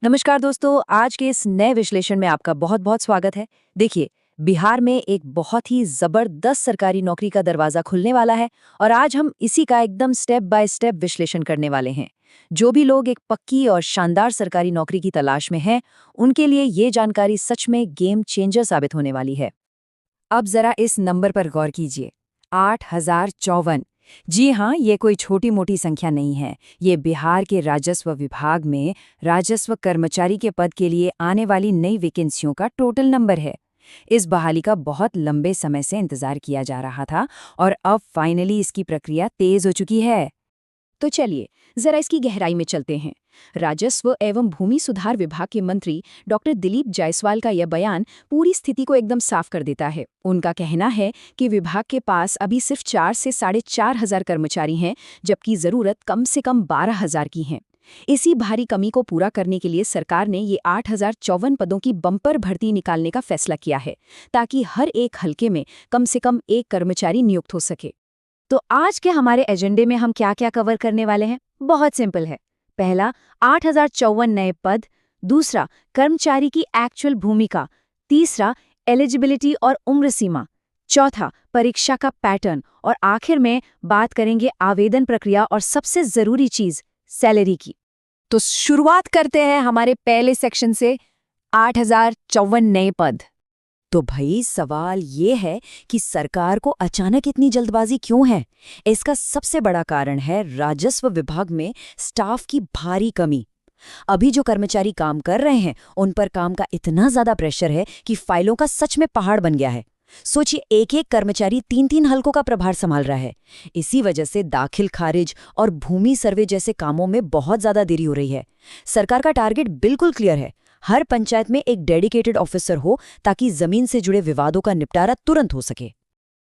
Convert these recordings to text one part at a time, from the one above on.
नमस्कार दोस्तों, आज के इस नए विश्लेषण में आपका बहुत-बहुत स्वागत है। देखिए, बिहार में एक बहुत ही ज़बरदस्त सरकारी नौकरी का दरवाज़ा खुलने वाला है और आज हम इसी का एकदम स्टेप बाय स्टेप विश्लेषण करने वाले हैं। जो भी लोग एक पक्की और शानदार सरकारी नौकरी की तलाश में हैं, उनके लिए ये जानकारी सच में गेम चेंजर साबित होने वाली है। अब जरा इस नंबर पर गौर कीजिए, 8054। जी हाँ, ये कोई छोटी-मोटी संख्या नहीं है। ये बिहार के राजस्व विभाग में राजस्व कर्मचारी के पद के लिए आने वाली नई वैकेंसियों का टोटल नंबर है। इस बहाली का बहुत लंबे समय से इंतजार किया जा रहा था और अब फाइनली इसकी प्रक्रिया तेज हो चुकी है। तो चलिए जरा इसकी गहराई में चलते हैं। राजस्व एवं भूमि सुधार विभाग के मंत्री डॉक्टर दिलीप जायसवाल का यह बयान पूरी स्थिति को एकदम साफ कर देता है। उनका कहना है कि विभाग के पास अभी सिर्फ 4 से 4,500 कर्मचारी हैं, जबकि जरूरत कम से कम 12,000 की है। इसी भारी कमी को पूरा करने के लिए सरकार ने ये 8,054 पदों की बम्पर भर्ती निकालने का फैसला किया है, ताकि हर एक हलके में कम से कम एक कर्मचारी नियुक्त हो सके। तो आज के हमारे एजेंडे में हम क्या क्या कवर करने वाले हैं? बहुत सिंपल है। पहला, 8,054 नए पद। दूसरा, कर्मचारी की एक्चुअल भूमिका। तीसरा, एलिजिबिलिटी और उम्र सीमा। चौथा, परीक्षा का पैटर्न। और आखिर में बात करेंगे आवेदन प्रक्रिया और सबसे जरूरी चीज, सैलरी की। तो शुरुआत करते हैं हमारे पहले सेक्शन से, 8,054 नए पद। तो भाई सवाल ये है कि सरकार को अचानक इतनी जल्दबाजी क्यों है? इसका सबसे बड़ा कारण है राजस्व विभाग में स्टाफ की भारी कमी। अभी जो कर्मचारी काम कर रहे हैं उन पर काम का इतना ज्यादा प्रेशर है कि फाइलों का सच में पहाड़ बन गया है। सोचिए, एक एक कर्मचारी 3-3 हलकों का प्रभार संभाल रहा है। इसी वजह से दाखिल खारिज और भूमि सर्वे जैसे कामों में बहुत ज्यादा देरी हो रही है। सरकार का टारगेट बिल्कुल क्लियर है, हर पंचायत में एक डेडिकेटेड ऑफिसर हो ताकि जमीन से जुड़े विवादों का निपटारा तुरंत हो सके।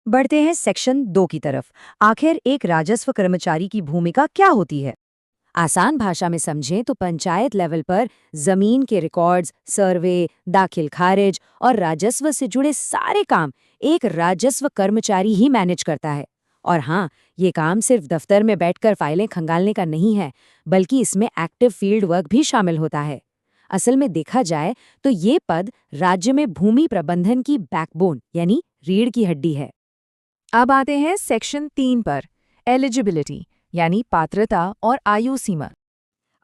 बढ़ते हैं सेक्शन 2 की तरफ। आखिर एक राजस्व कर्मचारी की भूमिका क्या होती है? आसान भाषा में समझें तो पंचायत लेवल पर जमीन के रिकॉर्ड्स, सर्वे, दाखिल खारिज और राजस्व से जुड़े सारे काम एक राजस्व कर्मचारी ही मैनेज करता है। और हाँ, ये काम सिर्फ दफ्तर में बैठकर फाइलें खंगालने का नहीं है, बल्कि इसमें एक्टिव फील्ड वर्क भी शामिल होता है। असल में देखा जाए तो ये पद राज्य में भूमि प्रबंधन की बैकबोन यानी रीढ़ की हड्डी है। अब आते हैं सेक्शन 3 पर, एलिजिबिलिटी यानी पात्रता और आयु सीमा।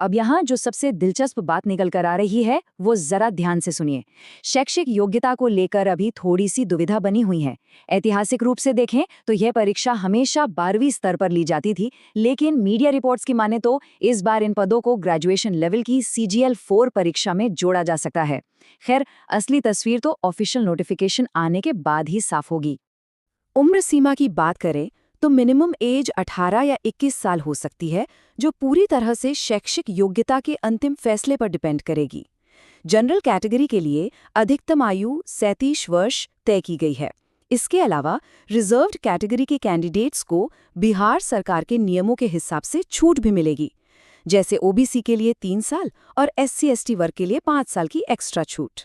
अब यहाँ जो सबसे दिलचस्प बात निकल कर आ रही है वो जरा ध्यान से सुनिए। शैक्षिक योग्यता को लेकर अभी थोड़ी सी दुविधा बनी हुई है। ऐतिहासिक रूप से देखें तो यह परीक्षा हमेशा 12वीं स्तर पर ली जाती थी, लेकिन मीडिया रिपोर्ट्स की माने तो इस बार इन पदों को ग्रेजुएशन लेवल की CGL 4 परीक्षा में जोड़ा जा सकता है। खैर, असली तस्वीर तो ऑफिशियल नोटिफिकेशन आने के बाद ही साफ होगी। उम्र सीमा की बात करें तो मिनिमम एज 18 या 21 साल हो सकती है, जो पूरी तरह से शैक्षिक योग्यता के अंतिम फैसले पर डिपेंड करेगी। जनरल कैटेगरी के लिए अधिकतम आयु 37 वर्ष तय की गई है। इसके अलावा रिजर्व्ड कैटेगरी के कैंडिडेट्स को बिहार सरकार के नियमों के हिसाब से छूट भी मिलेगी, जैसे OBC के लिए 3 साल और SC/ST वर्ग के लिए 5 साल की एक्स्ट्रा छूट।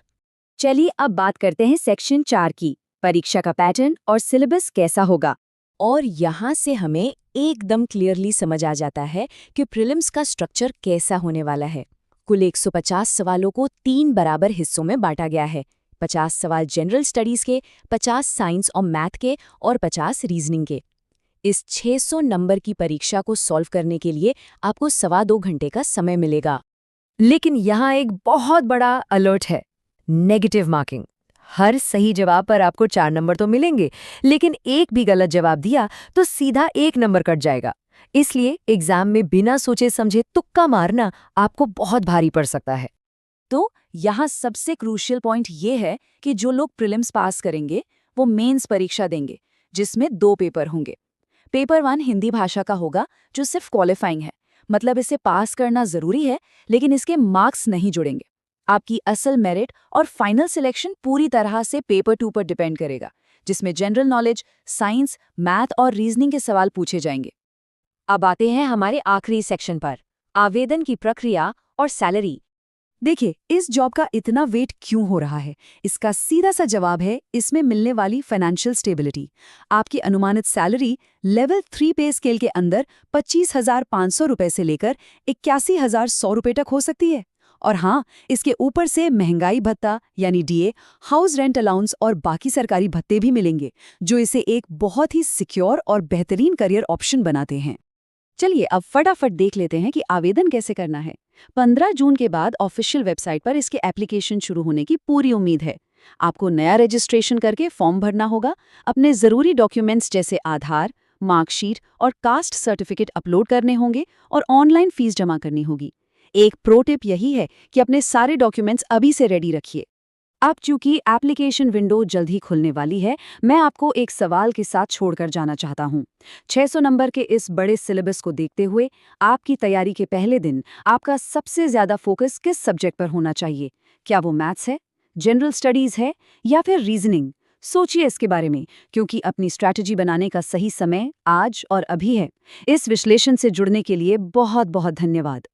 चलिए अब बात करते हैं सेक्शन 4 की, परीक्षा का पैटर्न और सिलेबस कैसा होगा। और यहाँ से हमें एकदम क्लियरली समझ आ जाता है कि प्रीलिम्स का स्ट्रक्चर कैसा होने वाला है। कुल 150 सवालों को 3 बराबर हिस्सों में बांटा गया है। 50 सवाल जनरल स्टडीज के, 50 साइंस और मैथ के और 50 रीजनिंग के। इस 600 नंबर की परीक्षा को सॉल्व करने के लिए आपको 2.25 घंटे का समय मिलेगा। लेकिन यहाँ एक बहुत बड़ा अलर्ट है, नेगेटिव मार्किंग। हर सही जवाब पर आपको 4 नंबर तो मिलेंगे, लेकिन एक भी गलत जवाब दिया तो सीधा 1 नंबर कट जाएगा। इसलिए एग्जाम में बिना सोचे समझे तुक्का मारना आपको बहुत भारी पड़ सकता है। तो यहाँ सबसे क्रूशियल पॉइंट ये है कि जो लोग प्रीलिम्स पास करेंगे वो मेंस परीक्षा देंगे, जिसमें 2 पेपर होंगे। पेपर 1 हिंदी भाषा का होगा, जो सिर्फ क्वालिफाइंग है, मतलब इसे पास करना जरूरी है, लेकिन इसके मार्क्स नहीं जुड़ेंगे। आपकी असल मेरिट और फाइनल सिलेक्शन पूरी तरह से पेपर 2 पर डिपेंड करेगा, जिसमें जनरल नॉलेज, साइंस, मैथ और रीजनिंग के सवाल पूछे जाएंगे। अब आते हैं हमारे आखिरी सेक्शन पर, आवेदन की प्रक्रिया और सैलरी। देखिए, इस जॉब का इतना वेट क्यों हो रहा है? इसका सीधा सा जवाब है इसमें मिलने वाली फाइनेंशियल स्टेबिलिटी। आपकी अनुमानित सैलरी लेवल 3 पे स्केल के अंदर 25,500 रुपए से लेकर 81,100 रुपए तक हो सकती है। और हाँ, इसके ऊपर से महंगाई भत्ता यानी डीए, हाउस रेंट अलाउंस और बाकी सरकारी भत्ते भी मिलेंगे, जो इसे एक बहुत ही सिक्योर और बेहतरीन करियर ऑप्शन बनाते हैं। चलिए अब फटाफट देख लेते हैं कि आवेदन कैसे करना है। 15 जून के बाद ऑफिशियल वेबसाइट पर इसके एप्लीकेशन शुरू होने की पूरी उम्मीद है। आपको नया रजिस्ट्रेशन करके फॉर्म भरना होगा, अपने ज़रूरी डॉक्यूमेंट्स जैसे आधार, मार्कशीट और कास्ट सर्टिफिकेट अपलोड करने होंगे और ऑनलाइन फीस जमा करनी होगी। एक प्रो टिप यही है कि अपने सारे डॉक्यूमेंट्स अभी से रेडी रखिए। अब चूंकि एप्लीकेशन विंडो जल्द ही खुलने वाली है, मैं आपको एक सवाल के साथ छोड़कर जाना चाहता हूँ। 600 नंबर के इस बड़े सिलेबस को देखते हुए आपकी तैयारी के पहले दिन आपका सबसे ज्यादा फोकस किस सब्जेक्ट पर होना चाहिए? क्या वो मैथ्स है, जनरल स्टडीज है या फिर रीजनिंग? सोचिए इसके बारे में, क्योंकि अपनी स्ट्रैटेजी बनाने का सही समय आज और अभी है। इस विश्लेषण से जुड़ने के लिए बहुत बहुत धन्यवाद।